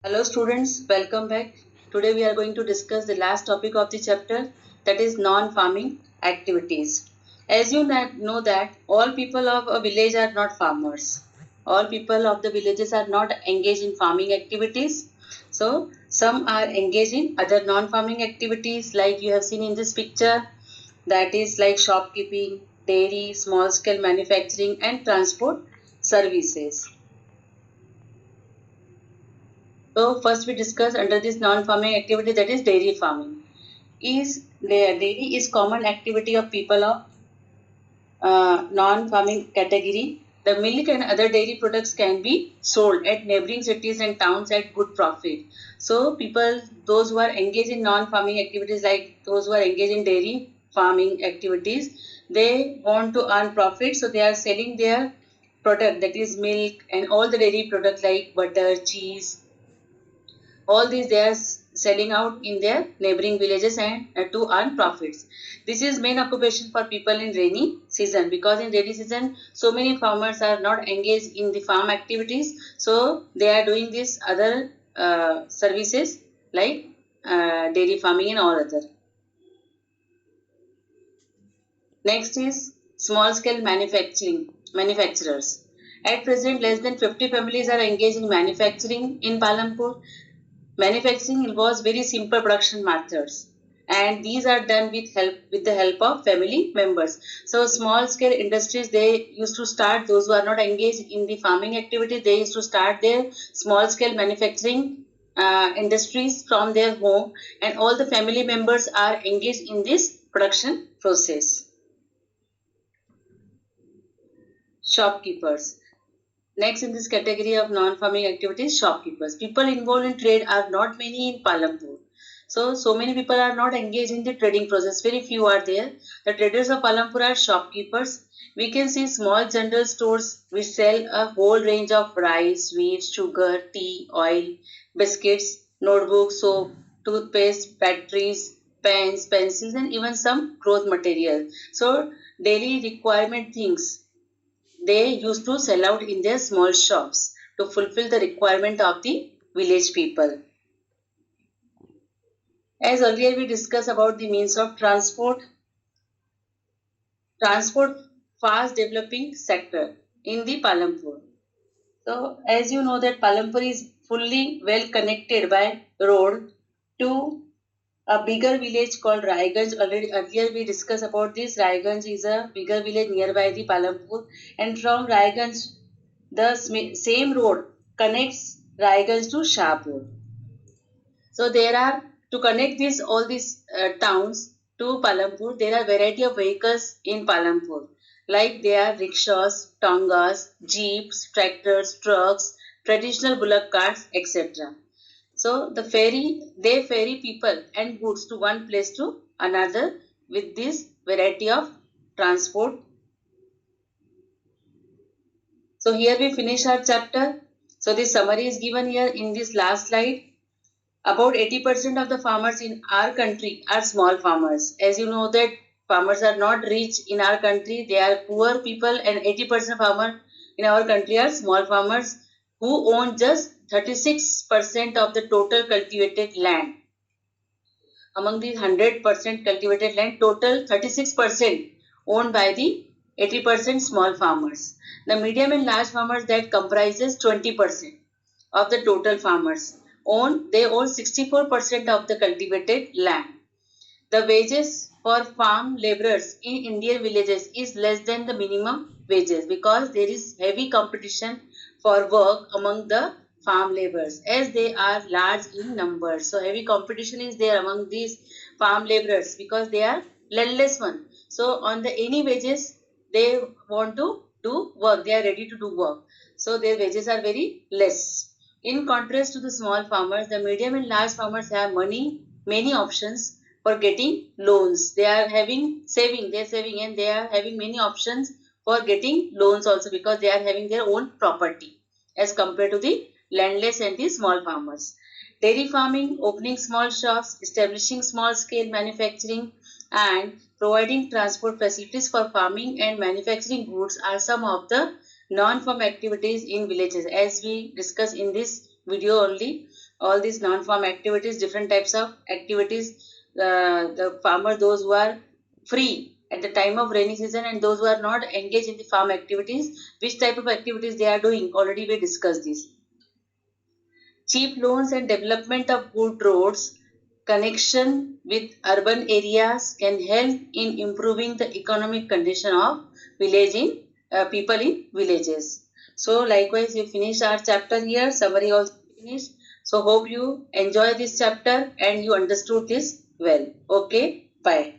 Hello students, welcome back. Today we are going to discuss the last topic of the chapter, that is non-farming activities. As you know that all people of a village are not farmers. All people of the villages are not engaged in farming activities. So some are engaged in other non-farming activities like you have seen in this picture, that is like shopkeeping, dairy, small scale manufacturing and transport services. So first we discuss under this non-farming activity, that is dairy farming. Dairy is common activity of people of non-farming category. The milk and other dairy products can be sold at neighboring cities and towns at good profit. So people, those who are engaged in non-farming activities, like those who are engaged in dairy farming activities, they want to earn profit. So they are selling their product, that is milk and all the dairy products like butter, cheese, all these they are selling out in their neighboring villages and to earn profits. This is main occupation for people in rainy season, because in rainy season so many farmers are not engaged in the farm activities, so they are doing these other services like dairy farming and all other. Next is small scale manufacturers. At present, less than 50 families are engaged in manufacturing in Palampur. Manufacturing involves very simple production methods, and these are done with the help of family members. So small scale industries, they used to start, those who are not engaged in the farming activity, they used to start their small scale manufacturing industries from their home, and all the family members are engaged in this production process. Shopkeepers. Next in this category of non-farming activities, shopkeepers. People involved in trade are not many in Palampur. So many people are not engaged in the trading process. Very few are there. The traders of Palampur are shopkeepers. We can see small general stores which sell a whole range of rice, wheat, sugar, tea, oil, biscuits, notebooks, soap, toothpaste, batteries, pens, pencils, and even some cloth material. So daily requirement things they used to sell out in their small shops to fulfill the requirement of the village people. As earlier we discussed about the means of transport fast developing sector in the Palampur. So as you know that Palampur is fully well connected by road to a bigger village called Raiganj. Already earlier we discussed about this. Raiganj is a bigger village nearby the Palampur, and from Raiganj the same road connects Raiganj to Shahpur. So there are, to connect these all these towns to Palampur, there are variety of vehicles in Palampur. Like there are rickshaws, tongas, jeeps, tractors, trucks, traditional bullock carts, etc. So they ferry people and goods to one place to another with this variety of transport. So here we finish our chapter. So the summary is given here in this last slide. About 80% of the farmers in our country are small farmers. As you know that farmers are not rich in our country, they are poor people, and 80% farmers in our country are small farmers who own just 36% of the total cultivated land. Among the 100% cultivated land, total 36% owned by the 80% small farmers. The medium and large farmers, that comprises 20% of the total farmers, they own 64% of the cultivated land. The wages for farm laborers in Indian villages is less than the minimum wages, because there is heavy competition for work among the farm laborers as they are large in numbers. So heavy competition is there among these farm laborers because they are landless one. So on the any wages they want to do work, they are ready to do work. So their wages are very less. In contrast to the small farmers, the medium and large farmers have many options for getting loans. They are having saving and they are having many options for getting loans also, because they are having their own property as compared to the landless and the small farmers. Dairy farming, opening small shops, establishing small scale manufacturing, and providing transport facilities for farming and manufacturing goods are some of the non-farm activities in villages. As we discussed in this video only, all these non-farm activities, different types of activities. The farmer, those who are free at the time of rainy season and those who are not engaged in the farm activities, which type of activities they are doing. Already we discussed this. Cheap loans and development of good roads, connection with urban areas can help in improving the economic condition of people in villages. So likewise, we finish our chapter here. Summary also finished. So hope you enjoy this chapter and you understood this well. Okay, bye.